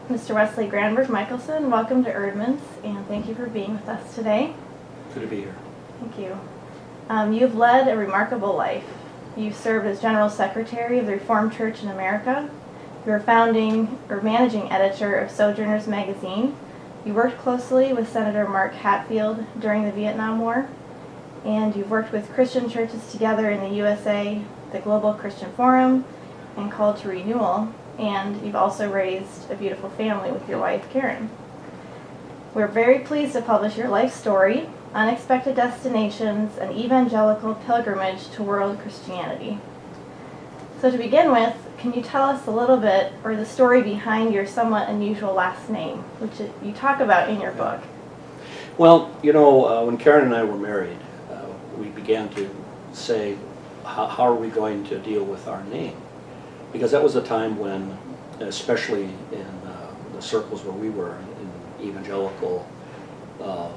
Mr. Wesley Granberg-Michaelson, welcome to Eerdmans, and thank you for being with us today. Good to be here. Thank you. You've led a remarkable life. You've served as General Secretary of the Reformed Church in America. You were founding or managing editor of Sojourners magazine. You worked closely with Senator Mark Hatfield during the Vietnam War, and you've worked with Christian churches together in the USA, the Global Christian Forum, and Called to Renewal, and you've also raised a beautiful family with your wife, Karen. We're very pleased to publish your life story, Unexpected Destinations, an Evangelical Pilgrimage to World Christianity. So to begin with, can you tell us a little bit, or the story behind your somewhat unusual last name, which you talk about in your book? Well, you know, when Karen and I were married, we began to say, how are we going to deal with our name? Because that was a time when, especially in the circles where we were, in evangelical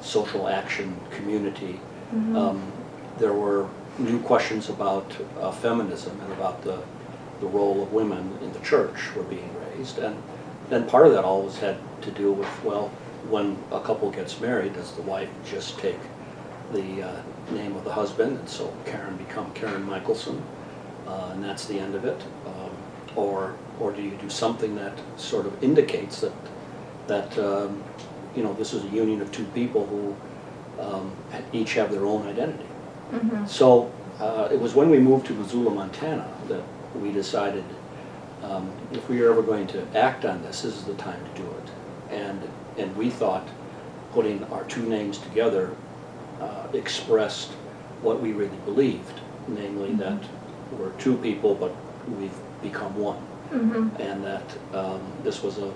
social action community, there were new questions about feminism and about the role of women in the church were being raised. And then part of that always had to do with, well, when a couple gets married, does the wife just take the name of the husband, and so Karen become Karen Michaelson, and that's the end of it? Or do you do something that sort of indicates that you know, this is a union of two people who each have their own identity? So it was when we moved to Missoula, Montana, that we decided if we were ever going to act on this is the time to do it. And we thought putting our two names together expressed what we really believed, namely that we're two people, but we've become one, and that this was a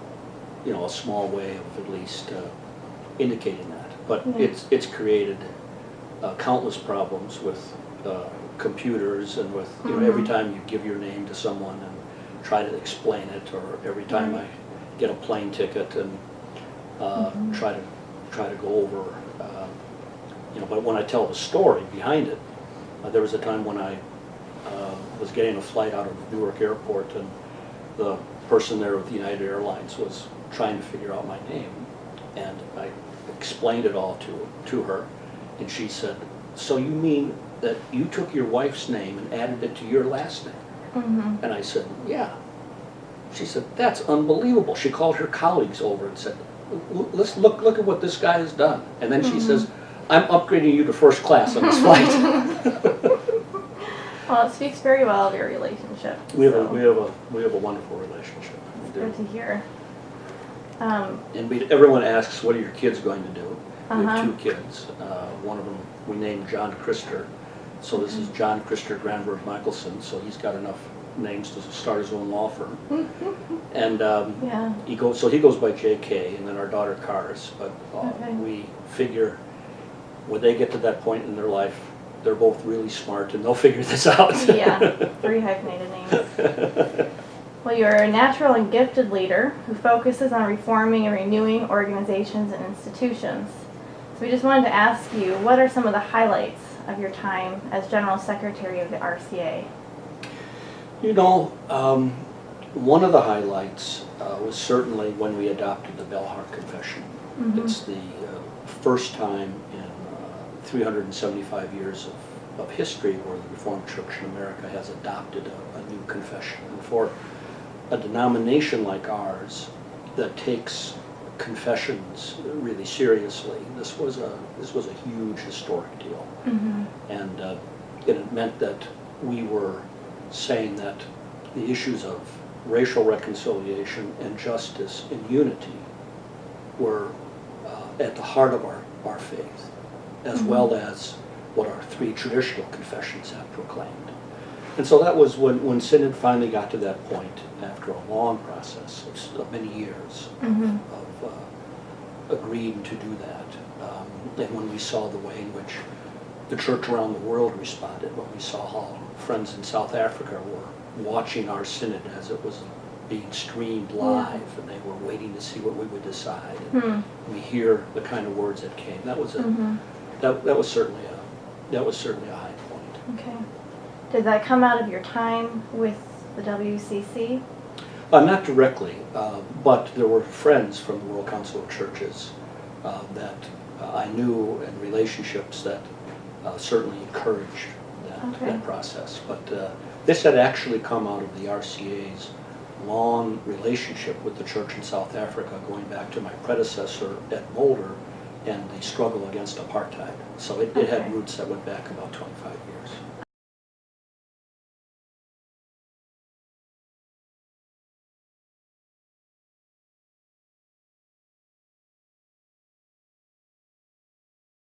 small way of at least indicating that. But it's created countless problems with computers and with every time you give your name to someone and try to explain it, or every time I get a plane ticket and try to go over, but when I tell the story behind it, there was a time when I was getting a flight out of Newark Airport, and the person there with United Airlines was trying to figure out my name, and I explained it all to her, and she said, "So you mean that you took your wife's name and added it to your last name?" And I said, "Yeah." She said, "That's unbelievable." She called her colleagues over and said, "Let's look at what this guy has done." And then she says, "I'm upgrading you to first class on this flight." Well, it speaks very well of your relationship. We have a wonderful relationship. Good to hear. And everyone asks, "What are your kids going to do?" We have two kids. One of them we named John Christer, so this is John Christer Granberg-Michaelson. So he's got enough names to start his own law firm. And he goes by J.K. and then our daughter Cars. But we figure when they get to that point in their life, they're both really smart and they'll figure this out. Yeah, 3 hyphenated names. Well, you're a natural and gifted leader who focuses on reforming and renewing organizations and institutions. So we just wanted to ask you, what are some of the highlights of your time as General Secretary of the RCA? You know, one of the highlights was certainly when we adopted the Bellhart Confession. It's the first time in 375 years of history where the Reformed Church in America has adopted a new confession. And for a denomination like ours that takes confessions really seriously, this was a huge historic deal. And it meant that we were saying that the issues of racial reconciliation and justice and unity were at the heart of our faith, as well as what our 3 traditional confessions have proclaimed. And so that was when Synod finally got to that point after a long process of many years of agreeing to do that. And when we saw the way in which the church around the world responded, when we saw how friends in South Africa were watching our Synod as it was being streamed live, and they were waiting to see what we would decide. And we hear the kind of words that came. That was that was certainly a high point. Okay. Did that come out of your time with the WCC? Not directly, but there were friends from the World Council of Churches that I knew, and relationships that certainly encouraged that process. But this had actually come out of the RCA's long relationship with the church in South Africa, going back to my predecessor at Mulder and the struggle against apartheid. So it had roots that went back about 25 years.